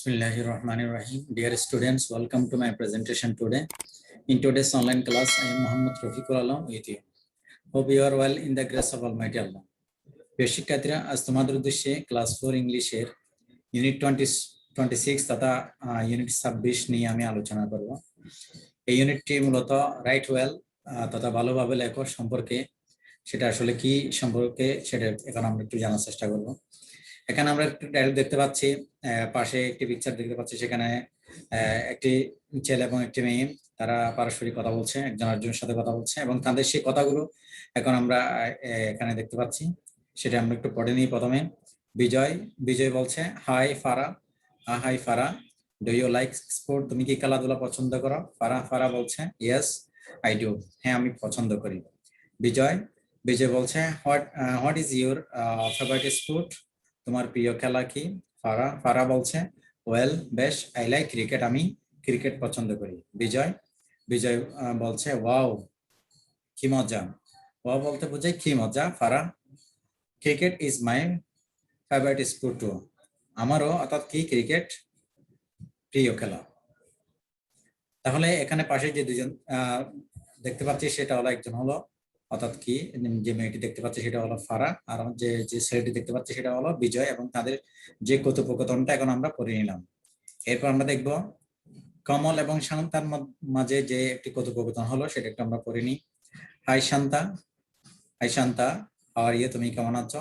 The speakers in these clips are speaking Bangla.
Bismillahirrahmanirrahim. Dear students, welcome to my presentation today. In today's online class, I am Muhammad Rafiqul Alam with you. Hope you are well in the grace of Almighty Allah. শিক্ষার্থীরা আজ তোমাদের উদ্দেশ্যে ক্লাস 4 ইংলিশের ইউনিট 26 তথা ইউনিট 26 নিয়ে আমি আলোচনা করব। এই ইউনিটটি মূলত রাইট ওয়েল তথা ভালোভাবে লেখো সম্পর্কে, সেটা আসলে কি সম্পর্কে সেটা এখন আমরা একটু জানার চেষ্টা করব। এখানে আমরা একটু ডায়লগ দেখতে পাচ্ছি, পাশে একটি পিকচার দেখতে পাচ্ছি, সেখানে একটি ছেলে এবং একটি মেয়ে তারা পারস্পরিক কথা বলছে, একজন আরেকজনের সাথে কথা বলছে এবং তাদের সেই কথাগুলো এখন আমরা এখানে দেখতে পাচ্ছি। সেটা আমরা একটু পড়ে নিই। প্রথমে বিজয় বলছে, high Farah, high Farah, do you like sport? তুমি কি খেলাধুলা পছন্দ করো? ফারা বলছে, ইয়েস আই ডু, হ্যাঁ আমি পছন্দ করি। বিজয় বলছে, what is your favourite sport? তোমার প্রিয় খেলা কি? ফারা বলছে, ওয়েল বেশ, আই লাইক ক্রিকেট, আমি ক্রিকেট পছন্দ করি। বিজয় বলছে, ওয়াও কি মজা। ওয়াও বলতে বোঝায় কি মজা। Fara, cricket is my favourite sport too, আমারও, অর্থাৎ কি ক্রিকেট প্রিয় খেলা। তাহলে এখানে পাশে যে দুজন দেখতে পাচ্ছি সেটা হলো, একজন হলো অর্থাৎ কি যে মেয়েটি দেখতে পাচ্ছি সেটা হলো ফারা, আর যে ছেলেটি দেখতে পাচ্ছি সেটা হলো বিজয়, এবং তাদের যে কথোপকথনটা এখন আমরা পড়ে নিলাম। এরপর আমরা দেখব কমল এবং শান্তার মাঝে যে একটি কথোপকথন হলো সেটা একটু আমরা পড়ে নিই। Hi Shanta, how are you, তুমি কেমন আছো?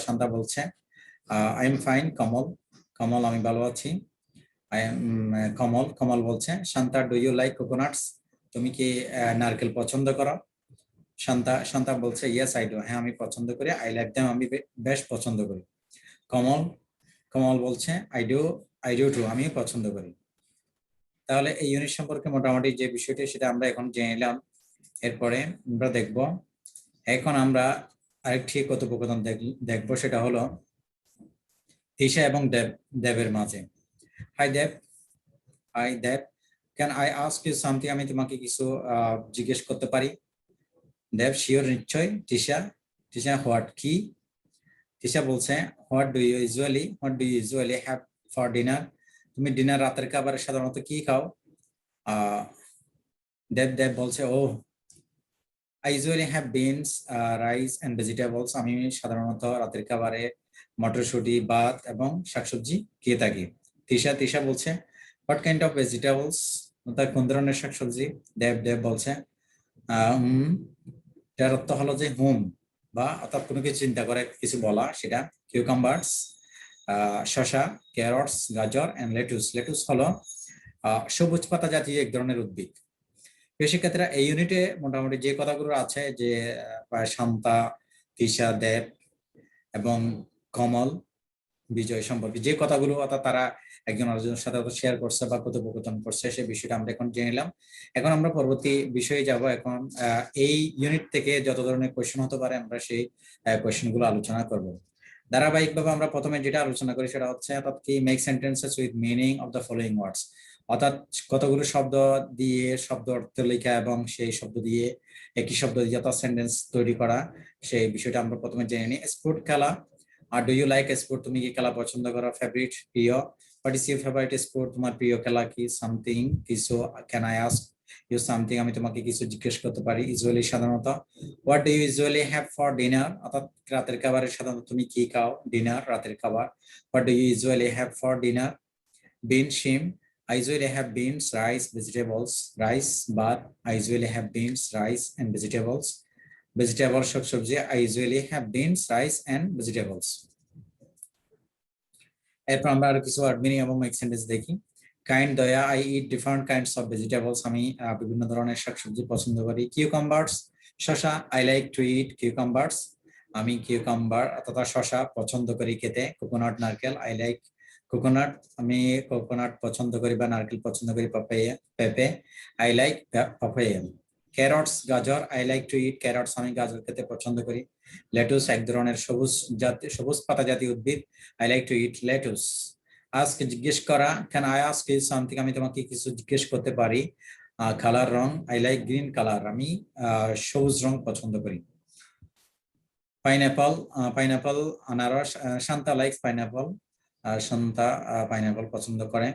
শান্তা বলছে, আই এম ফাইন কমল, আমি ভালো আছি। কমল বলছে, Shanta, do you like coconuts? তুমি কি নারকেল পছন্দ করো? শান্তা বলছে, ইয়েস আই ডু, হ্যাঁ আমি পছন্দ করি। আই লাইক দেম, আমি বেশ পছন্দ করি। কমল বলছে, আই ডু টু, আমিও পছন্দ করি। তাহলে এই ইউনিট সম্পর্কে মোটামুটি যে বিষয়টি সেটা আমরা এখন জেনে নিলাম। এরপরে আমরা দেখব, এখন আমরা আরেকটি কথোপকথন দেখব, সেটা হলো তিশা এবং দেবের মাঝে। Hi Dev, can I ask you something? আমি তোমাকে কিছু জিজ্ঞেস করতে পারি? দেব, শিওর, নিশ্চয়। তিশা, হোয়াট, কি? তিশা বলছে, what do you usually have for dinner? তুমি ডিনার, রাতের খাবারে সাধারণত কি খাও? দেব বলছে, oh I usually have beans, rice and vegetables, আমি সাধারণত রাতের খাবারে মটরশুঁটি, ভাত এবং শাকসবজি খেয়ে থাকি। তিশা বলছে, হোয়াট কাইন্ড অফ ভেজিটেবলস? কোন ধরনের শাকসবজি? দেব বলছে, এটার অর্থ হলো যে হুম, বা অর্থাৎ কোনো কিছু চিন্তা করে কিছু বলা, সেটা। কিউকাম্বারস, শসা, ক্যারটস, গাজর এন্ড লেটুস হলো সবুজ পাতা জাতীয় এক ধরনের উদ্ভিদ। শিক্ষার্থীরা, এই ইউনিটে মোটামুটি যে কথাগুলো আছে, যে শান্তা, তিশা, দেব এবং কমল, বিজয় সম্পর্কে যে কথাগুলো অর্থাৎ তারা একজন আরেকজনের সাথে শেয়ার করছে বা কথোপকথন করছে, সেই বিষয়টা আমরা এখন জেনে নিলাম। এখন আমরা পরবর্তী বিষয়ে যাব। এখন এই ইউনিট থেকে যত ধরনের কোয়েশ্চেন হতে পারে আমরা সেই কোয়েশ্চেন গুলো আলোচনা করব। ধারাবাহিকভাবে আমরা প্রথমে যেটা আলোচনা করি সেটা হচ্ছে, অর্থাৎ কি make sentences with meaning of the following ওয়ার্ডস, অর্থাৎ কতগুলো শব্দ দিয়ে শব্দ অর্থ লেখা এবং সেই শব্দ দিয়ে একই শব্দ দিয়ে যত সেন্টেন্স তৈরি করা, সেই বিষয়টা আমরা প্রথমে জেনে নিই। স্পোর্ট, খেলা। আর ডু ইউ লাইক স্পোর্ট? তুমি কি খেলা পছন্দ করো? ফেভারিট, প্রিয়। What is your favourite sport? তোমার প্রিয় খেলা কি? সামথিং, কিছু। Can I ask you something? আমি তোমাকে কিছু জিজ্ঞেস করতে পারি। ইউজুয়ালি, সাধারণত। What do you usually have for dinner? অর্থাৎ রাতের খাবারে সাধারণত তুমি কি খাও? ডিনার, রাতের খাবার। What do you usually have for dinner? Bean, শিম। I usually have beans, rice, vegetables. Rice, ভাত। I usually have beans, rice and vegetables. Vegetable, শাকসবজি। I usually have beans, rice and vegetables. এরপর আমরা আরো কিছু ওয়ার্ড মিনিং এবং মেক সেন্টেন্স দেখি। কাইন্ড, দয়া। I eat different kinds of vegetables. আমি বিভিন্ন ধরনের শাকসবজি পছন্দ করি। কিউকাম্বারস, শসা। I like to eat cucumbers. আমি কিউকাম্বার অথবা শসা পছন্দ করি খেতে। কোকোনাট, নারকেল। I like কোকোনাট, আমি কোকোনাট পছন্দ করি বা নারকেল পছন্দ করি। পেঁপে, I like পাপায়া। ক্যারটস, গাজর। I like to eat carrots. আমি গাজর খেতে পছন্দ করি। লেটুস, এক ধরনের সবুজ পাতা জাতীয় উদ্ভিদ। I like to eat lettuce. আজকে জিজ্ঞেস করা, can I ask you something? আমি তোমাকে কিছু জিজ্ঞেস করতে পারি। Colour, wrong. I like green color. আমি সবুজ রং পছন্দ করি। পাইনাপল, আনারস। Shanta likes pineapple. Shanta pineapple পছন্দ করে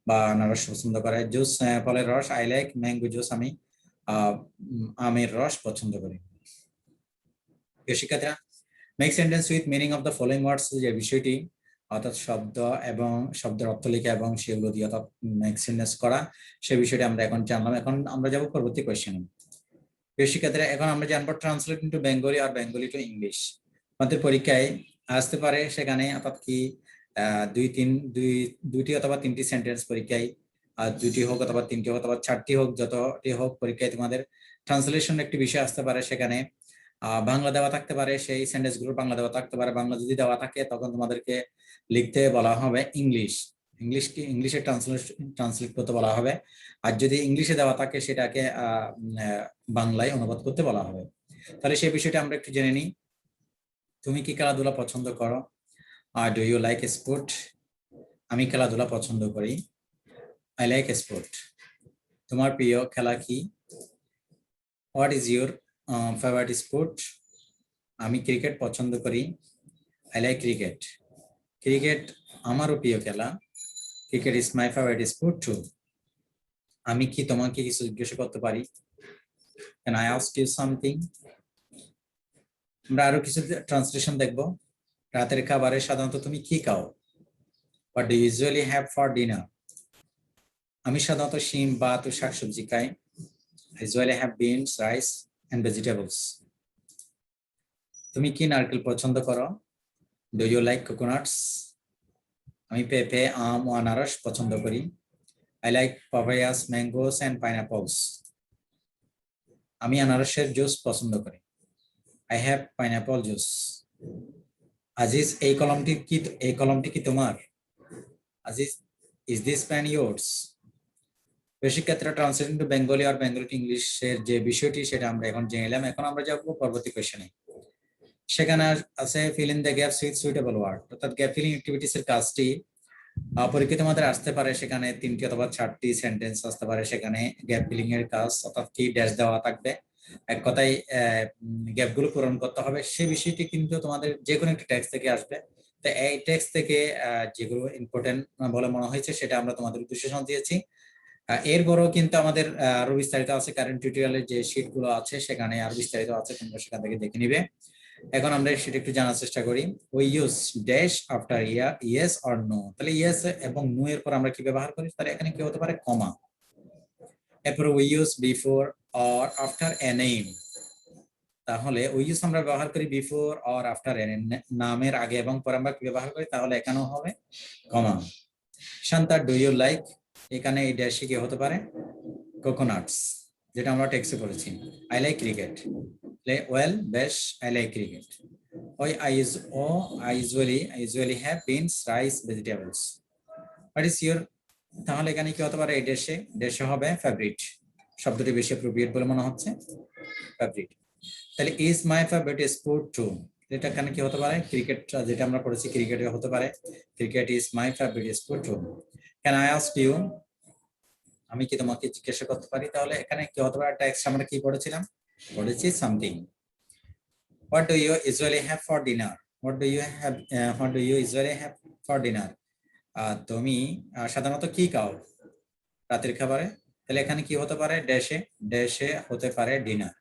বা আনারস পছন্দ করে। জুস ফলের রস, আই লাইক ম্যাঙ্গো জুস, আমি আমের রস পছন্দ করি। প্রিয় শিক্ষার্থীরা, make sentence with meaning of the following ওয়ার্ডস, যে বিষয়টি অর্থাৎ শব্দ এবং শব্দের অর্থ লেখা এবং সেগুলো দিয়ে অর্থাৎ মেক সেন্টেন্স করা, সেই বিষয়টি আমরা এখন জানলাম। এখন আমরা যাব পরবর্তী কোয়েশ্চেনে। প্রিয় শিক্ষার্থীরা, এখন আমরা জানবো ট্রান্সলেট ইন্টু বেঙ্গলি আর বেঙ্গলি টু ইংলিশ। আমাদের পরীক্ষায় আসতে পারে সেখানে অর্থাৎ কি দুইটি অথবা তিনটি সেন্টেন্স পরীক্ষায়, আর দুইটি হোক অথবা তিনটি হোক অথবা চারটি হোক, যতটি হোক পরীক্ষায় তোমাদের ট্রান্সলেশন একটি বিষয় আসতে পারে। সেখানে বাংলা দেওয়া থাকতে পারে, সেই সেন্টেন্স গুলো বাংলা দেওয়া থাকতে পারে। বাংলা যদি দেওয়া থাকে তখন তোমাদেরকে লিখতে বলা হবে ইংলিশে ট্রান্সলেট করতে বলা হবে। আর যদি ইংলিশে দেওয়া থাকে সেটাকে বাংলায় অনুবাদ করতে বলা হবে। তাহলে সেই বিষয়টা আমরা একটু জেনে নিই। তুমি কি খেলাধুলা পছন্দ করো? Do you like sport? আমি খেলাধুলা পছন্দ করি, আই লাইক স্পোর্ট। তোমার প্রিয় খেলা কি? What is your favourite sport? আমি ক্রিকেট পছন্দ করি, আই লাইক ক্রিকেট। ক্রিকেট আমারও প্রিয় খেলা, cricket is my favourite sport too. আমি কি তোমাকে কিছু জিজ্ঞাসা করতে পারি? Can I ask you something? আমরা আরো কিছু ট্রান্সলেশন দেখব। রাতের খাবারে সাধারণত তুমি কি খাও? What do you usually have for dinner? আমি সাধারণত শিম, ভাত ও শাকসবজি খাই, I usually have beans, rice and vegetables. তুমি কি নারকেল পছন্দ করো? Do you like coconuts? আমি পেঁপে, আম ও আনারস পছন্দ করি, I like papayas, mangoes and pineapples. আমি আনারসের জুস পছন্দ করি, I have pineapple juice. Aziz, এই কলমটি কি তোমার? Aziz, is this pen yours? শিক্ষার্থীরা, ট্রান্সলেট ইন্টু বেঙ্গলি আর বেঙ্গলি টু ইংলিশের যে বিষয়টি সেটা আমরা এখন জেনে নিলাম। এখন আমরা যাবো পরবর্তী কোয়েশ্চেনে। সেখানে আছে fill in the gaps with suitable word, অর্থাৎ গ্যাপ ফিলিং অ্যাক্টিভিটিস এর কাজটি পরীক্ষিত আমাদের আসতে পারে। সেখানে তিনটি অথবা চারটি সেন্টেন্স আসতে পারে। সেখানে গ্যাপ ফিলিং এর কাজ, অর্থাৎ কি ড্যাশ দেওয়া থাকবে, এক কথায় গ্যাপ গুলো পূরণ করতে হবে। সেই বিষয়টি কিন্তু তোমাদের যে কোনো একটি টেক্সট থেকে আসবে। তো এই টেক্সট থেকে যেগুলো ইম্পর্টেন্ট বলে মনে হয়েছে সেটা আমরা তোমাদের উদ্দেশ্যে দিয়েছি। এরপরও কিন্তু আমাদের আরো বিস্তারিত আছে, কারেন্ট টিউটোরিয়ালের যে শীট গুলো আছে সেখানে আরো বিস্তারিত আছে, তোমরা সেখান থেকে দেখে নিবে। এখন আমরা সেটা একটু জানার চেষ্টা করি। We use dash after yes or no. তাহলে ইয়েস এবং নো এর পর আমরা কি ব্যবহার করি? তাহলে এখানে কি হতে পারে? কমা। এরপর we use before or after a name. তাহলে উই ইউজ আমরা ব্যবহার করি বিফোর অর আফটার এ, নামের আগে এবং পরে আমরা কি ব্যবহার করি? তাহলে এখানেও হবে কমা। শান্তা, ডু ইউ লাইক, এখানে এই ড্যাশে কি হতে পারে? কোকোনাটস, যেটা আমরা টেক্সটে পড়েছি। আই লাইক ক্রিকেট, ওয়েল বেশ, I like cricket. I usually have beans, rice, vegetables. What is your, তাহলে এখানে কি হতে পারে? এই ড্যাশে হবে ফেভারিট, শব্দটি বেশি অ্যাপ্রোপ্রিয়েট বলে মনে হচ্ছে, ফেভারিট। তাহলে is my favourite sport too, এটা এখানে কি হতে পারে? ক্রিকেট, যেটা আমরা পড়েছি ক্রিকেটে হতে পারে, cricket is my favourite sport too. Can I ask you, আমি কি তোমাকে জিজ্ঞাসা করতে পারি? তাহলে এখানে কি হতে পারে? টেক্সট আমরা কি পড়েছিলাম? পড়েছি something. What do you usually have for dinner? What do you usually have for dinner? তুমি সাধারণত কি খাও রাতের খাবারে? তাহলে এখানে কি হতে পারে? ড্যাশে হতে পারে ডিনার।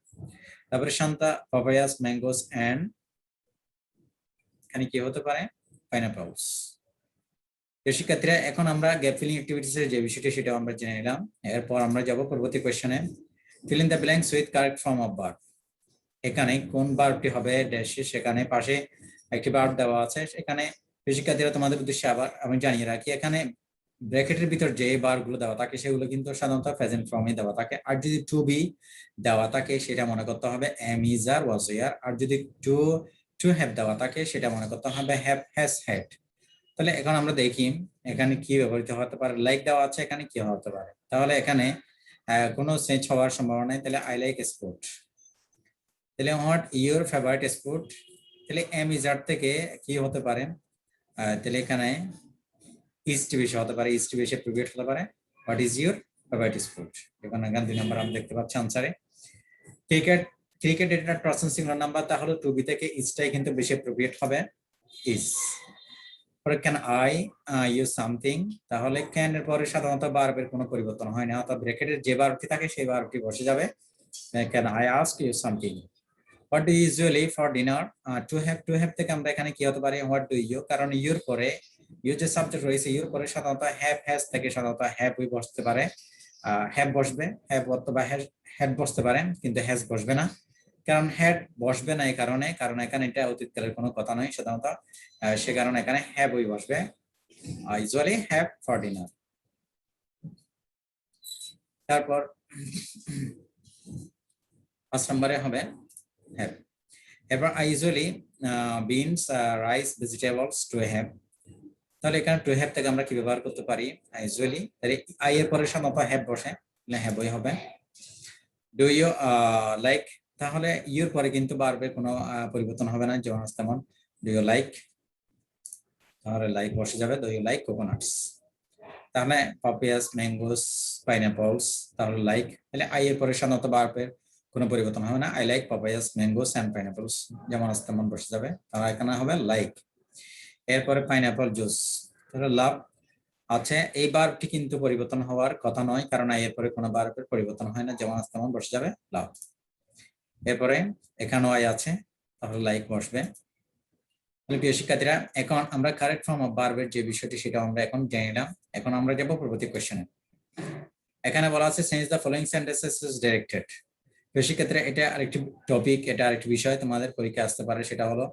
তারপরে শান্তা, পাপায়াস, ম্যাঙ্গোস এন্ড, এখানে কি হতে পারে? পাইনাপলস। শিক্ষার্থীরা, এখন আমরা গ্যাপ ফিলিং অ্যাক্টিভিটিস এর যে বিষয়টি সেটা আমরা জেনে নিলাম। এরপর আমরা যাব পরবর্তী কোশ্চেনে। Feel in the blanks with correct form of verb. এখানে কোন ভার্বটি হবে ড্যাশে, সেখানে পাশে একটি ভার্ব দেওয়া আছে। এখানে শিক্ষার্থীরা, তোমাদের উদ্দেশ্যে আবার আমি জানিয়ে রাখি, এখানে ব্র্যাকেটের ভিতর যে ভার্বগুলো দেওয়া থাকে সেগুলো কিন্তু সাধারণত প্রেজেন্ট ফর্মে দেওয়া থাকে। আর যদি টু বি দেওয়া থাকে সেটা মনে করতে হবে am, is, are, was, were. আর যদি টু হ্যাভ দেওয়া থাকে সেটা মনে করতে হবে হ্যাভ, হ্যাজ, হ্যাড। তাহলে এখন আমরা দেখি এখানে কি ব্যবহৃত হতে পারে। লাইক দেওয়া আছে, এখানে কি হতে পারে? তাহলে এখানে কোনো চেঞ্জ হওয়ার সম্ভাবনা নেই। তাহলে আই লাইক স্পোর্ট। তাহলে হোয়াট ইউর ফেভারিট স্পোর্ট, তাহলে এম, ইজ, আর থেকে কি হতে পারে? তাহলে এখানে ইজ টি বেশি হতে পারে, ইজ টি বেশি অ্যাপ্রোপ্রিয়েট হতে পারে। What is your favourite sport, এখানে 2 নম্বর আমরা দেখতে পাচ্ছি আনসারে। ক্রিকেট এটা পার্সন সিঙ্গুলার নাম্বার, তাহলে টু বি থেকে ইজটাই কিন্তু বেশি অ্যাপ্রোপ্রিয়েট হবে, ইজ। পরে ক্যান আই ইউজ সামথিং, তাহলে ক্যান এর পরে সাধারণত ভার্বের কোনো পরিবর্তন হয় না, অর্থাৎ ব্র্যাকেটের যে ভার্বটি থাকে সেই ভার্বটি বসে যাবে। Can I ask you something. What do usually for dinner, to have থেকে আমরা এখানে কি হতে পারি হোয়াট ডু ইউ, কারণ ইউর পরে ইউ যে সাবজেক্ট রয়েছে ইউর পরে সাধারণত হ্যাভ হ্যাজ থেকে সাধারণত হ্যাভ উই বসতে পারে, হ্যাভ বসবে, হ্যাভ অথবা হ্যাড বসতে পারে, কিন্তু হ্যাজ বসবে না। কারণ হ্যাড বসবে না এই কারণে, কারণ এখানে এটা অতীতকালের কোনো কথা নয় সাধারণত, সে কারণে এখানে হ্যাভ উই বসবে, ইউজুয়ালি হ্যাভ ফর ডিনার। তারপর 5 নম্বরে হবে হ্যাভ। এরপর I usually beans rice vegetables to have, তাহলে এখানে টু হ্যাভ থেকে আমরা কি ব্যবহার করতে পারি ইউজুয়ালি, তাহলে আই এর পরে সাধারণত হ্যাভ বসে, তাহলে হ্যাভ ওই হবে। ডু ইউ লাইক, তাহলে ইউর পরে কিন্তু ভার্বের কোনো পরিবর্তন হবে না, যেমন তেমন ডু ইউ লাইক, তাহলে লাইক বসে যাবে, ডু ইউ লাইক কোকোনাটস। তাহলে পাপিয়াস ম্যাঙ্গোস পাইনাপলস, তাহলে লাইক, তাহলে আই এর পরে সাধারণত ভার্বের কোনো পরিবর্তন হবে না, আই লাইক পাপায়াস ম্যাঙ্গোস এন্ড পাইনাপলস, যেমন তেমন বসে যাবে, তাহলে এখানে হবে লাইক। এরপরে পাইনাপল জুস, তাহলে লাভ আছে, এই ভার্বটি কিন্তু পরিবর্তন হওয়ার কথা নয়, কারণ আই এর পরে কোনো ভার্বের পরিবর্তন হয় না, যেমন তেমন বসে যাবে লাভ। এরপরে এখানেও আই আছে, তাহলে লাইক বসবে। প্রিয় শিক্ষার্থীরা, এখন আমরা কারেক্ট ফর্ম অফ ভার্বের যে বিষয়টি সেটা আমরা এখন জেনে নিলাম। এখন আমরা যাব পরবর্তী কোশ্চেনে। এখানে বলা আছে change the following sentences is directed. প্রিয় শিক্ষার্থীরা, এটা আরেকটি টপিক, এটা আরেকটি বিষয় তোমাদের পরীক্ষা আসতে পারে, সেটা হলো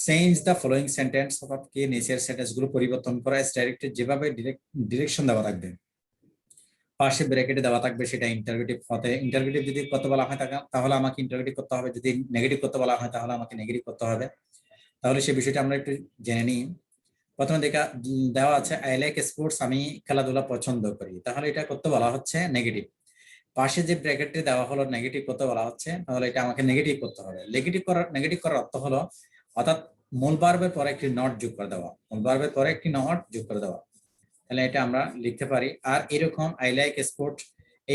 চেঞ্জ দ্য ফলোইং সেন্টেন্স, অর্থাৎ কি নিচের সেন্টেন্স গুলো পরিবর্তন করা ইজ ডাইরেক্টেড, যেভাবে ডিরেকশন দেওয়া থাকবে, পাশে ব্র্যাকেটে দেওয়া থাকবে সেটা ইন্টারোগেটিভ হতে, ইন্টারোগেটিভ যদি করতে বলা হয় তাহলে আমাকে ইন্টারোগেটিভ করতে হবে, যদি নেগেটিভ করতে বলা হয় তাহলে আমাকে নেগেটিভ করতে হবে। তাহলে সেই বিষয়টা আমরা একটু জেনে নিই। প্রথমে দেওয়া আছে আই লাইক স্পোর্টস, আমি খেলাধুলা পছন্দ করি, তাহলে এটা করতে বলা হচ্ছে নেগেটিভ। পাশে যে ব্র্যাকেটটি দেওয়া হলো নেগেটিভ করতে বলা হচ্ছে, তাহলে এটা আমাকে নেগেটিভ করতে হবে। নেগেটিভ করার অর্থ হলো, অর্থাৎ মূল ভার্বের পরে একটি নট যোগ করে দেওয়া, মূল ভার্বের পরে একটি নট যোগ করে দেওয়া, তাহলে এটা আমরা লিখতে পারি। আর এরকম আই লাইক স্পোর্ট,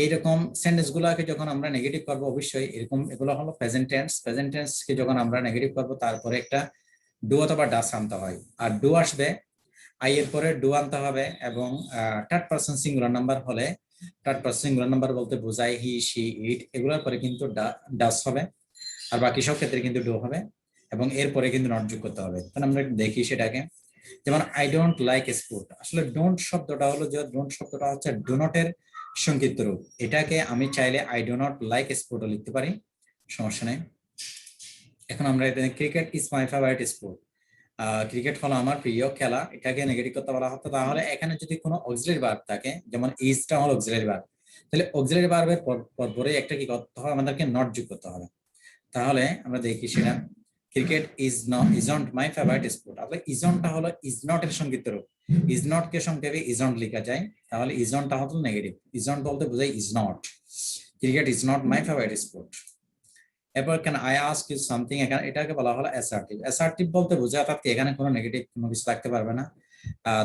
এইরকম সেন্টেন্স গুলোকে যখন আমরা নেগেটিভ করবো, অবশ্যই এরকম এগুলো হলো প্রেজেন্ট টেন্স, প্রেজেন্ট টেন্স কে যখন আমরা নেগেটিভ করবো তারপরে একটা ডু অথবা ডাস আনতে হয়, আর ডু আসবে, আই এর পরে ডু আনতে হবে, এবং থার্ড পারসন সিঙ্গুলার নাম্বার হলে, থার্ড পারসন সিঙ্গুলার নাম্বার বলতে বোঝায় হি শি ইট, এগুলোর পরে কিন্তু ডাস হবে, আর বাকি সব ক্ষেত্রে কিন্তু ডু হবে, এবং এরপরে কিন্তু নট যোগ করতে হবে। তাহলে আমরা দেখি সেটাকে, যেমন আই ডোন্ট লাইক স্পোর্ট, আসলে ডোন্ট শব্দটা হলো, যে ডোন্ট শব্দটা হচ্ছে ডু নটের সংক্ষিপ্ত রূপ, এটাকে আমি চাইলে আই ডো নট লাইক স্পোর্টও লিখতে পারি, সমস্যা নেই। এখন আমরা এটা cricket is my favourite sport, cricket হলো আমার প্রিয় খেলা, এটাকে নেগেটিভ করতে বলা হতো, তাহলে এখানে যদি কোনো অক্সিলারি ভার্ব থাকে, যেমন ইজটা হলো অক্সিলারি ভার্ব, তাহলে অক্সিলারি ভার্বের পরে একটা কি করতে হবে, আমাদেরকে নট যোগ করতে হবে। তাহলে আমরা দেখি সেটা, cricket isn't my favourite sport, আসলে ইজন্টটা হলো ইজ নট এর সংক্ষিপ্ত রূপ, ইজ নট কে সংক্ষেপে ইজন্ট লেখা যায়, তাহলে ইজন্টটা হলো নেগেটিভ, ইজন্ট বলতে বোঝায় is not, cricket is not my favourite sport. এরপর can I ask you something, এখানে এটাকে বলা হলো অ্যাসার্টিভ, অ্যাসার্টিভ বলতে বোঝায় অর্থাৎ এখানে কোনো নেগেটিভ কোনো কিছু থাকতে পারবে না,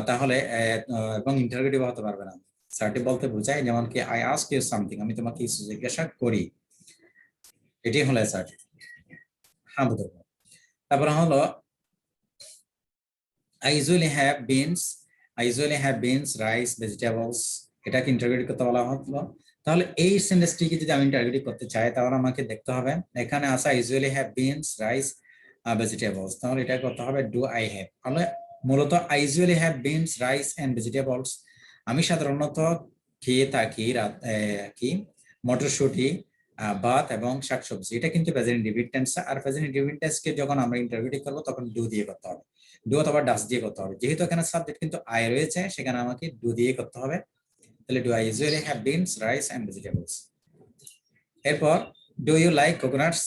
তাহলে এবং ইন্টারোগেটিভ হতে পারবে না, অ্যাসার্টিভ বলতে বোঝায় যেমন কি আই আস্ক ইউ সামথিং, আমি তোমাকে কিছু জিজ্ঞাসা করি, এটাই হলো অ্যাসার্টিভ। হ্যাঁ বুঝতে পারবো। তারপর হলো I usually have beans, rice, vegetables, এটাকে ইন্টারোগেটিভ করতে বলা হলো। তাহলে এই সেন্টেন্সটিকে যদি আমি ইন্টারোগেটিভ করতে চাই তাহলে আমাকে দেখতে হবে, এখানে আছে I usually have beans, rice, vegetables, তাহলে এটা করতে হবে do I have, তাহলে মূলত I usually have beans, rice and vegetables, আমি সাধারণত খেয়ে থাকি কি মটরশুঁটি, ভাত এবং শাকসবজি, এটা কিন্তু প্রেজেন্ট ইনডিফিনিট টেন্স, আর প্রেজেন্ট ইনডিফিনিট টেন্সকে যখন আমরা ইন্টারোগেটিভ করবো তখন ডু দিয়ে করতে হবে, ডু অথবা ডাস দিয়ে করতে হবে, যেহেতু এখানে সাবজেক্ট কিন্তু আই রয়েছে সেখানে আমাকে ডু দিয়ে করতে হবে, তাহলে do I usually have beans, rice and vegetables. এরপর ডু ইউ লাইক কোকোনাটস,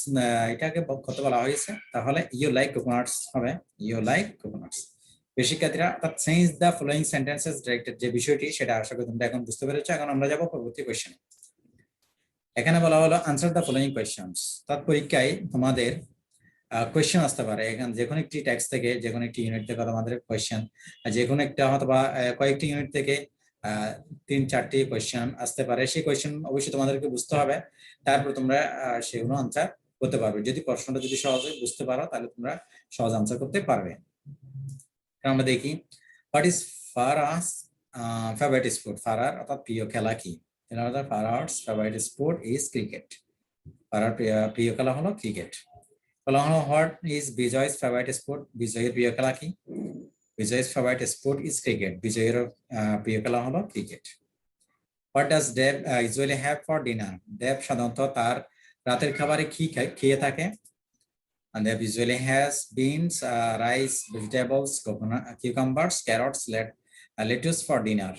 এটাকে কত বলা হয়েছে, তাহলে ইউ লাইক কোকোনাটস হবে ইউ লাইক কোকোনাটস। শিক্ষার্থীরা, অর্থাৎ change the following sentences directed যে বিষয়টি সেটা আশা করি তোমরা এখন বুঝতে পেরেছো। এখন আমরা যাব পরবর্তী কোশ্চেনে। এখানে বলা হলো আনসার দ্য ফলোইং কোয়েশ্চেনস, তার পরীক্ষায় তোমাদের কোয়েশ্চেন আসতে পারে, এখানে যে কোনো একটি টেক্সট থেকে, যে কোনো একটি ইউনিট থেকে তোমাদের কোয়েশ্চেন, যে কোনো একটা অথবা কয়েকটি ইউনিট থেকে 3-4টি কোয়েশ্চেন আসতে পারে, সেই কোয়েশ্চেন অবশ্যই তোমাদেরকে বুঝতে হবে, তারপর তোমরা সেগুলো আনসার করতে পারবে। যদি প্রশ্নটা যদি সহজে বুঝতে পারো তাহলে তোমরা সহজ আনসার করতে পারবে। আমরা দেখি what is Fara's favourite sport. ফারার অর্থাৎ প্রিয় খেলা কি? Fara's favourite sport is cricket. ফারার প্রিয় খেলা হলো ক্রিকেট। বলা হলো what is Bijoy's favourite sport. বিজয়ের প্রিয় খেলা কি? বিজয়ের ফেভারিট স্পোর্ট ইজ ক্রিকেট। বিজয়ের প্রিয় খেলা হলো cricket. What does Deb usually have for dinner. Deb সাধারণত তার রাতের খাবারে কি খেয়ে থাকে? And they usually has beans, rice, vegetables, coconut, cucumbers, carrots, lettuce for dinner.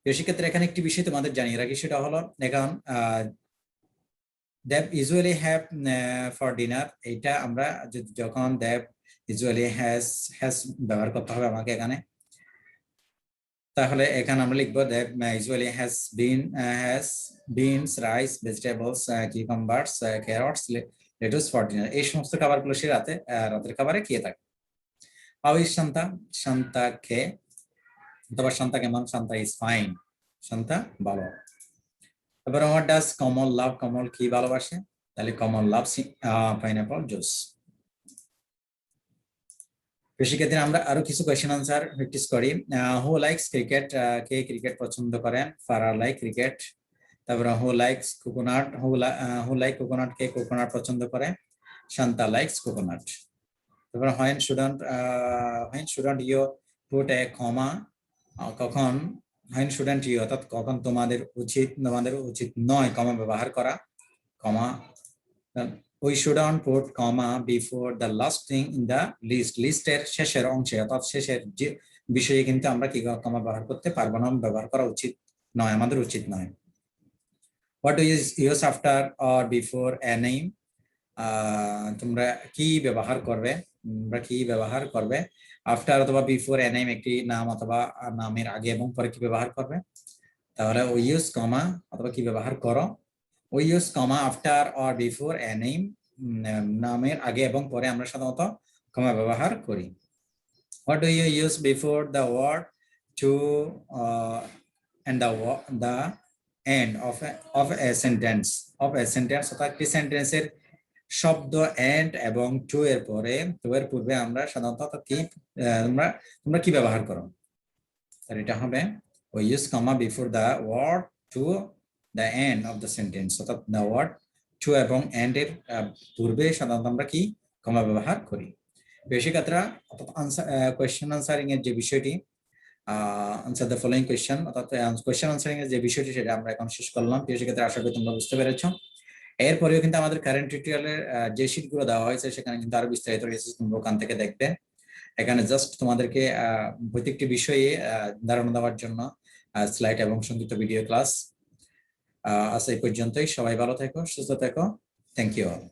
তো সেক্ষেত্রে এখানে একটি বিষয় তোমাদের জানিয়ে রাখি, সেটা হলো এখন দেব ইউজুয়ালি হ্যাভ ফর ডিনার, এটা আমরা যখন দেব ইউজুয়ালি হ্যাজ ব্যবহার করতে হবে আমাকে এখানে, তাহলে এখানে আমরা লিখবো Deb usually has beans, rice, vegetables, cucumbers, carrots, lettuce for dinner. এই সমস্ত খাবারগুলো সে রাতের খাবারে খেয়ে থাকে। How is Shanta? শান্তা খে অথবা শান্তা কেমন? Shanta is fine. শান্তা ভালো। তারপরে হোয়াট ডাজ কমল লাভ? কমল কি ভালোবাসে? তাহলে কমল লাভস পাইনাপল জুস। সেক্ষেত্রে আমরা আরো কিছু কোয়েশ্চেন আনসার প্র্যাকটিস করি। Who likes cricket? কে ক্রিকেট পছন্দ করেন? ফারার লাইক ক্রিকেট। তারপরে who likes coconut? Who like coconut? কে কোকোনাট পছন্দ করে? Shanta likes coconut. তারপরে when shouldn't you put a comma? কখন হোয়েন শুডন্ট ইউ অর্থাৎ কখন তোমাদের উচিত নয় কমা ব্যবহার করা? কমা we shouldn't put comma before the last thing in the list. লিস্টের শেষের অংশে অর্থাৎ শেষের যে বিষয়ে কিন্তু আমরা কি কমা ব্যবহার করতে পারবো না, ব্যবহার করা উচিত নয়, আমাদের উচিত নয়। What do you use after or before a name? তোমরা কি ব্যবহার করবে? আফটার অথবা বিফোর এ নেম, একটি নাম অথবা নামের আগে এবং পরে কি ব্যবহার করবে? তাহলে we use comma অথবা কি ব্যবহার করো? We use comma after or before a name, নামের আগে এবং পরে আমরা সাধারণত কমা ব্যবহার করি। What do you use before the word to and the end of a sentence? অর্থাৎ একটি সেন্টেন্সের শব্দ and এবং to এর পূর্বে আমরা সাধারণত কি তোমরা কি ব্যবহার করো? তাহলে এটা হবে we use comma before the word to the end of the sentence, অর্থাৎ the word to এবং and এর পূর্বে সাধারণত আমরা কি কমা ব্যবহার করি। বেশিকাত্রা অর্থাৎ কোয়েশ্চেন আনসারিং এর যে বিষয়টি, আনসার দ্য ফলোইং কোয়েশ্চেন, অর্থাৎ কোয়েশ্চেন আনসারিং এর যে বিষয়টি সেটা আমরা এখন শেষ করলাম। সেক্ষেত্রে আশা করি তোমরা বুঝতে পেরেছো। এরপরেও কিন্তু আমাদের কারেন্ট টিউটোরিয়ালের যে শীটগুলো দেওয়া হয়েছে সেখানে কিন্তু আরো বিস্তারিত রয়েছে, তোমরা ওখান থেকে দেখবে। এখানে জাস্ট তোমাদেরকে প্রত্যেকটি বিষয়ে ধারণা দেওয়ার জন্য স্লাইড এবং সংক্ষিপ্ত ভিডিও ক্লাস। আজ এই পর্যন্তই। সবাই ভালো থেকো, সুস্থ থেকো। Thank you all.